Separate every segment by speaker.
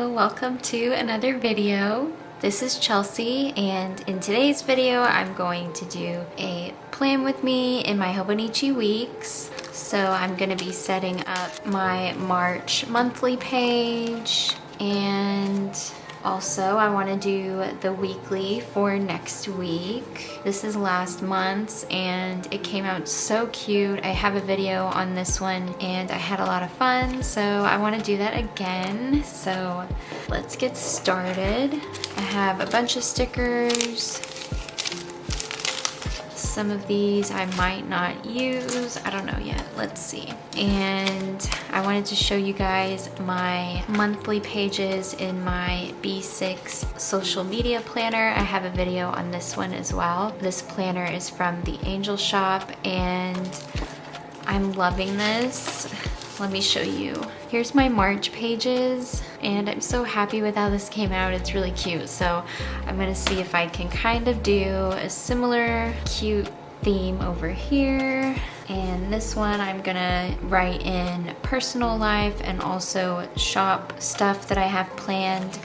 Speaker 1: Hello, welcome to another video. This is Chelsea, and in today's video I'm going to do a plan with me in my Hobonichi Weeks. So I'm going to be setting up my March monthly page, and also I want to do the weekly for next week. This is last month's and it came out so cute. I have a video on this one and I had a lot of fun, so I want to do that again. So let's get started. I have a bunch of stickers. Some of these I might not use, I don't know yet, let's see. And I wanted to show you guys my monthly pages in my B6 social media planner. I have a video on this one as well. This planner is from the Angel Shop and I'm loving this. Let me show you. Here's my March pages and I'm so happy with how this came out. It's really cute. So I'm gonna see if I can kind of do a similar cute theme over here. And this one I'm gonna write in personal life and also shop stuff that I have planned.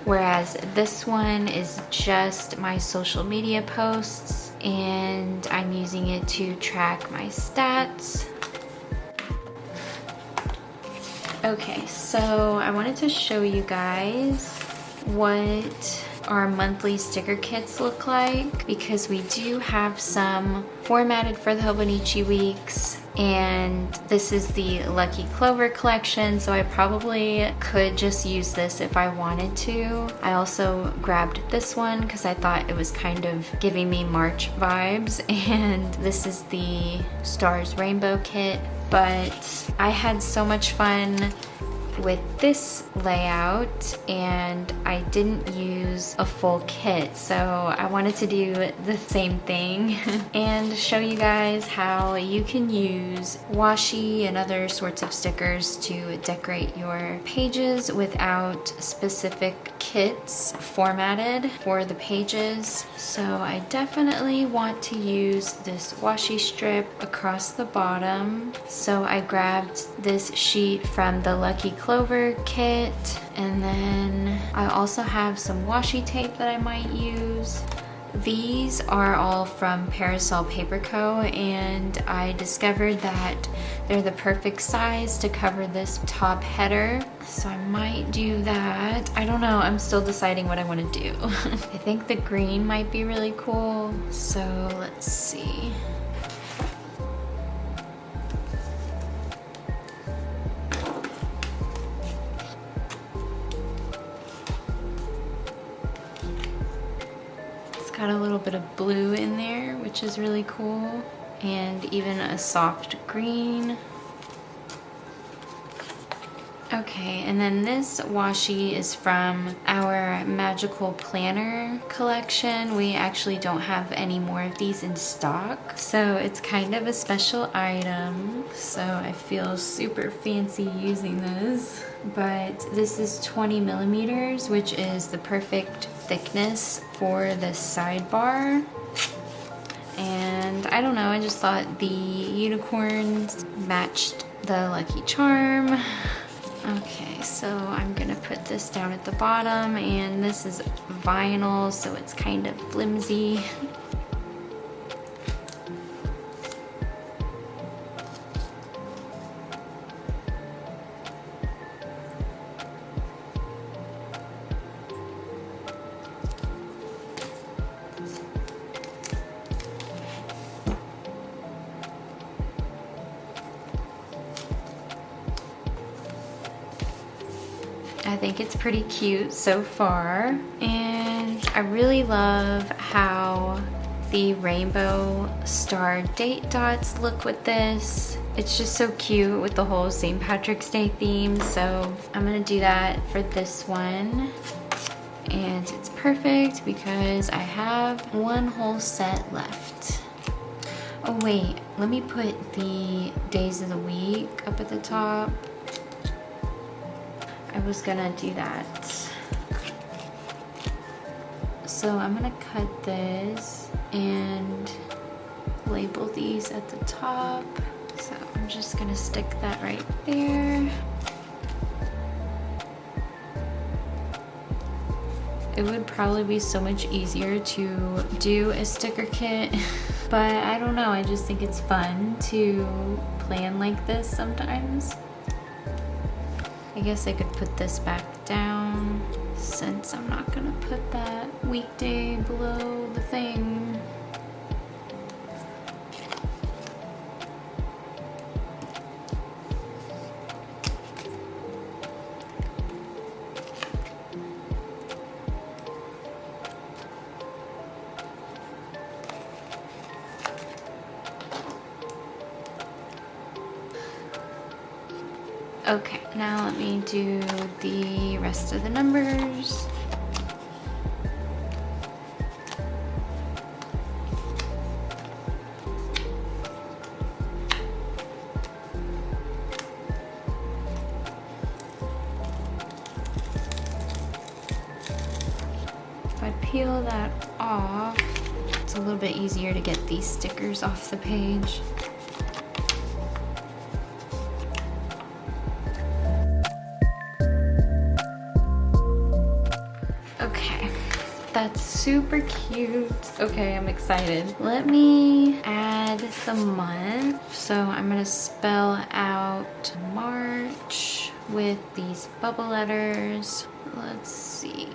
Speaker 1: Whereas this one is just my social media posts and I'm using it to track my stats. Okay, so I wanted to show you guys what our monthly sticker kits look like, because we do have some formatted for the Hobonichi Weeks, and this is the Lucky Clover collection, so I probably could just use this if I wanted to. I also grabbed this one because I thought it was kind of giving me March vibes, and this is the Stars Rainbow kit. But I had so much fun with this layout and I didn't use a full kit, so I wanted to do the same thing and show you guys how you can use washi and other sorts of stickers to decorate your pages without specific kits formatted for the pages. So I definitely want to use this washi strip across the bottom, so I grabbed this sheet from the Lucky Clover kit, and then I also have some washi tape that I might use. These are all from Parasol Paper Co, and I discovered that they're the perfect size to cover this top header, so I might do that. I don't know, I'm still deciding what I want to do. I think the green might be really cool, so let's see. Got a little bit of blue in there, which is really cool, and even a soft green. Okay, and then this washi is from our Magical Planner collection. We actually don't have any more of these in stock, so it's kind of a special item, so I feel super fancy using this. But this is 20 millimeters, which is the perfect thickness for the sidebar. And I don't know, I just thought the unicorns matched the Lucky Charm. Okay, so I'm gonna put this down at the bottom, and this is vinyl, so it's kind of flimsy. I think it's pretty cute so far, and I really love how the rainbow star date dots look with this. It's just so cute with the whole St. Patrick's Day theme, so I'm gonna do that for this one. And it's perfect because I have one whole set left. Oh wait, let me put the days of the week up at the top. I was gonna do that. So I'm gonna cut this and label these at the top. So I'm just gonna stick that right there. It would probably be so much easier to do a sticker kit, but I don't know, I just think it's fun to plan like this sometimes. I guess I could put this back down since I'm not gonna put that weekday below the thing. Okay, now let me do the rest of the numbers. If I peel that off, it's a little bit easier to get these stickers off the page. That's super cute. Okay, I'm excited. Let me add the month. So I'm gonna spell out March with these bubble letters. Let's see.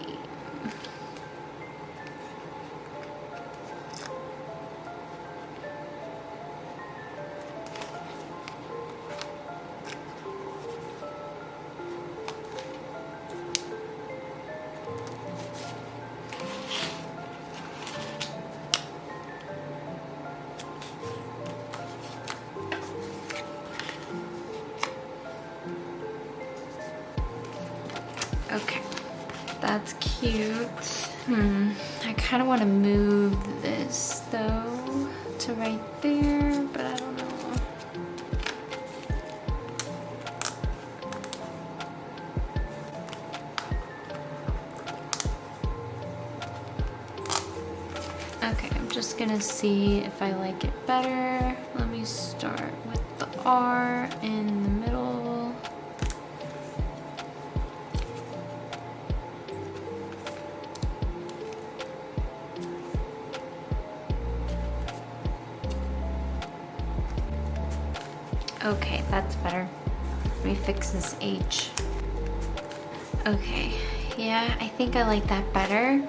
Speaker 1: Okay, that's cute. I kind of want to move this though to right there, but I don't know. Okay, I'm just gonna see if I like it better. Let me start with the R in the middle. Okay, that's better. Let me fix this H. Okay, yeah, I think I like that better.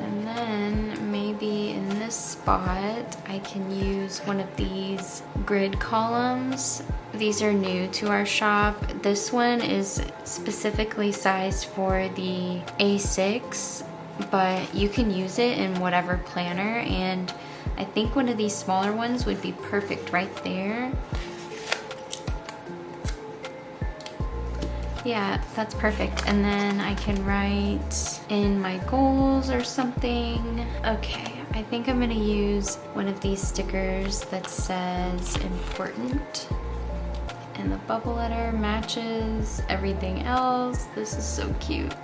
Speaker 1: And then maybe in this spot, I can use one of these grid columns. These are new to our shop. This one is specifically sized for the A6, but you can use it in whatever planner, and I think one of these smaller ones would be perfect right there. Yeah, that's perfect. And then I can write in my goals or something. Okay, I think I'm gonna use one of these stickers that says important. And the bubble letter matches everything else. This is so cute.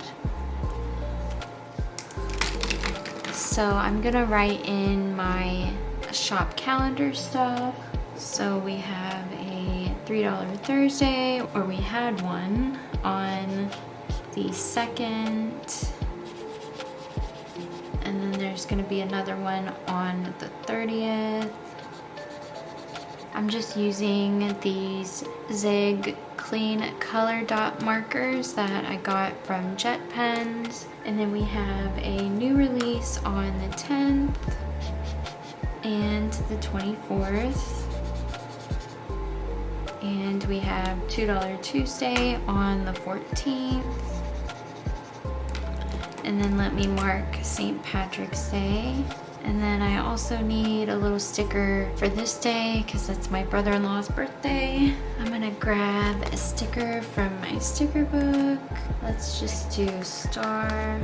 Speaker 1: So I'm gonna write in my shop calendar stuff. So we have a $3 Thursday, or we had one on the 2nd, and then there's gonna be another one on the 30th. I'm just using these Zig Clean Color Dot markers that I got from Jet Pens. And then we have a new release on the 10th and the 24th. And we have $2 Tuesday on the 14th. And then let me mark St. Patrick's Day. And then I also need a little sticker for this day because that's my brother-in-law's birthday. I'm gonna grab a sticker from my sticker book. Let's just do star.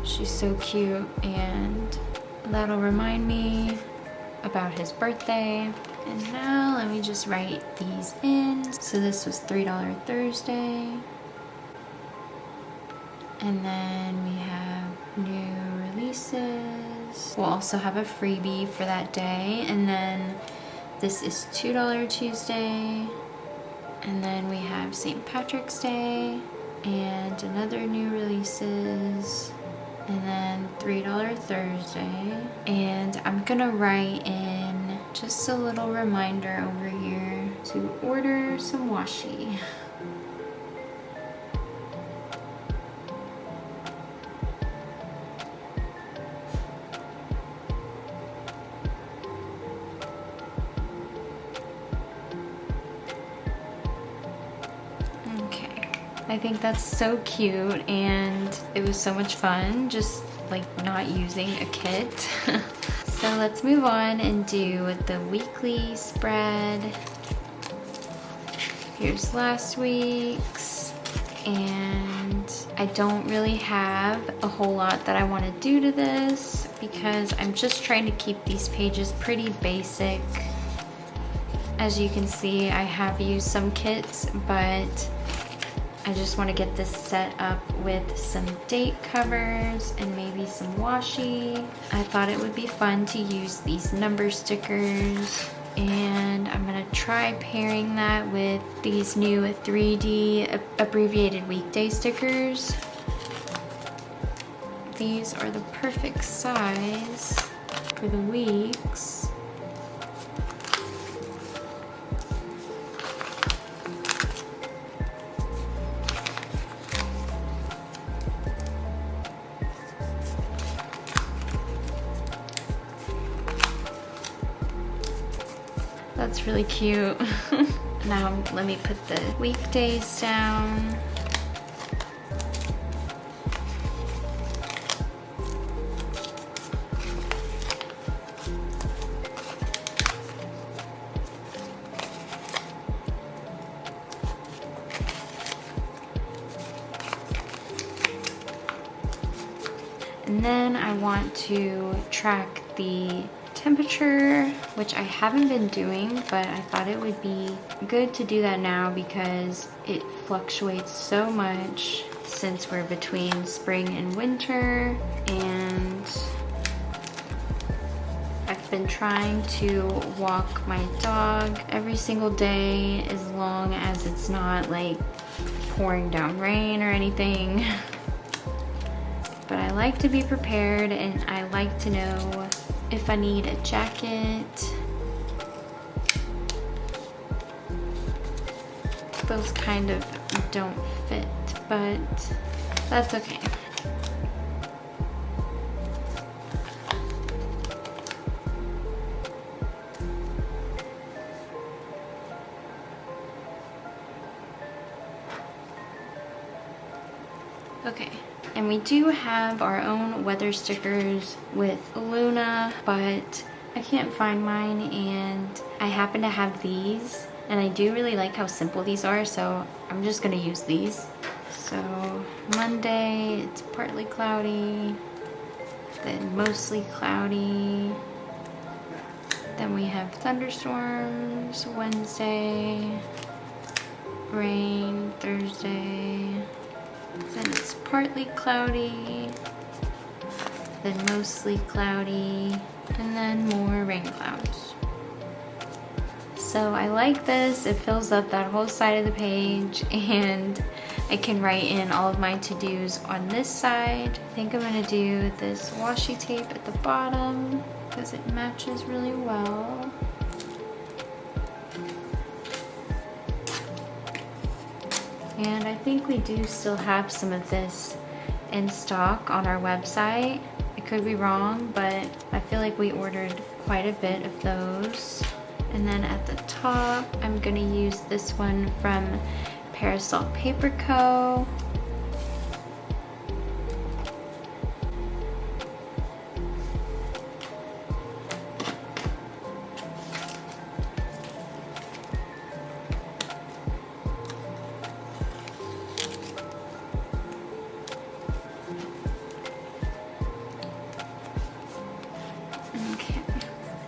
Speaker 1: She's so cute, and that'll remind me about his birthday. And now let me just write these in. So this was $3 Thursday. And then we have new releases. We'll also have a freebie for that day. And then this is $2 Tuesday. And then we have St. Patrick's Day. and another new releases, and then $3 Thursday. And I'm gonna write in just a little reminder over here to order some washi. I think that's so cute, and it was so much fun just like not using a kit. So let's move on and do the weekly spread. Here's last week's, and I don't really have a whole lot that I want to do to this because I'm just trying to keep these pages pretty basic. As you can see, I have used some kits, but I just want to get this set up with some date covers and maybe some washi. I thought it would be fun to use these number stickers, and I'm gonna try pairing that with these new 3D abbreviated weekday stickers. These are the perfect size for the weeks. That's really cute. Now let me put the weekdays down. And then I want to track the temperature, which I haven't been doing, but I thought it would be good to do that now because it fluctuates so much since we're between spring and winter. And I've been trying to walk my dog every single day as long as it's not like pouring down rain or anything. But I like to be prepared, and I like to know if I need a jacket. Those kind of don't fit, but that's okay. Okay. And we do have our own weather stickers with Luna, but I can't find mine, and I happen to have these, and I do really like how simple these are, so I'm just gonna use these. So Monday, it's partly cloudy, then mostly cloudy, then we have thunderstorms. Wednesday, rain. Thursday, then it's partly cloudy, then mostly cloudy, and then more rain clouds. So I like this. It fills up that whole side of the page, and I can write in all of my to-dos on this side. I think I'm gonna do this washi tape at the bottom because it matches really well. And I think we do still have some of this in stock on our website. I could be wrong, but I feel like we ordered quite a bit of those. And then at the top, I'm gonna use this one from Parasol Paper Co.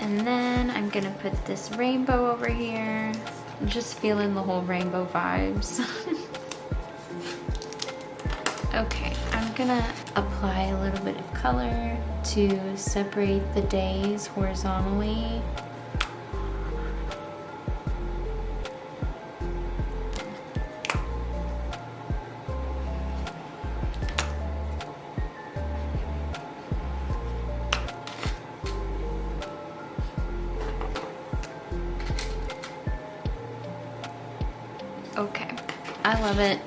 Speaker 1: And then I'm gonna put this rainbow over here. I'm just feeling the whole rainbow vibes. Okay, I'm gonna apply a little bit of color to separate the days horizontally. I love it.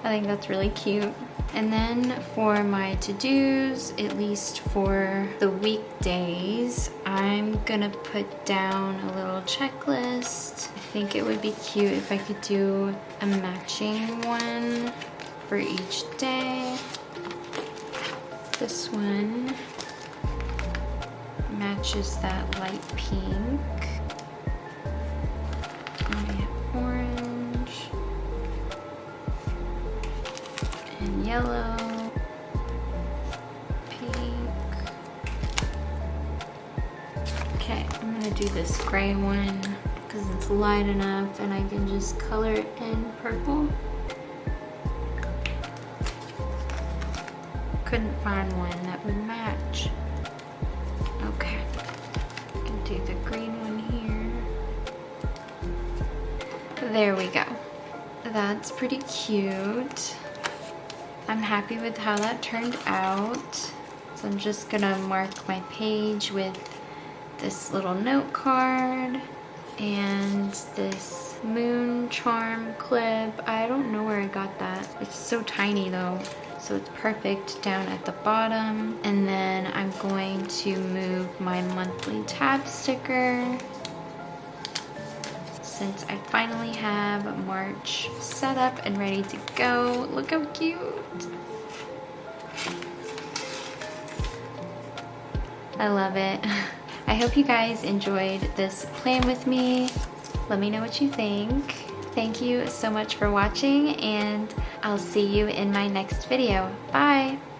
Speaker 1: I think that's really cute. And then for my to-dos, at least for the weekdays, I'm gonna put down a little checklist. I think it would be cute if I could do a matching one for each day. This one matches that light pink. And I have orange and yellow, pink. Okay, I'm gonna do this gray one because it's light enough and I can just color it in purple. Couldn't find one that would match. Okay, I can do the green one here. There we go. That's pretty cute. I'm happy with how that turned out. So I'm just gonna mark my page with this little note card and this moon charm clip. I don't know where I got that. It's so tiny though. So it's perfect down at the bottom. And then I'm going to move my monthly tab sticker since I finally have March set up and ready to go. Look how cute. I love it. I hope you guys enjoyed this plan with me. Let me know what you think. Thank you so much for watching, and I'll see you in my next video. Bye!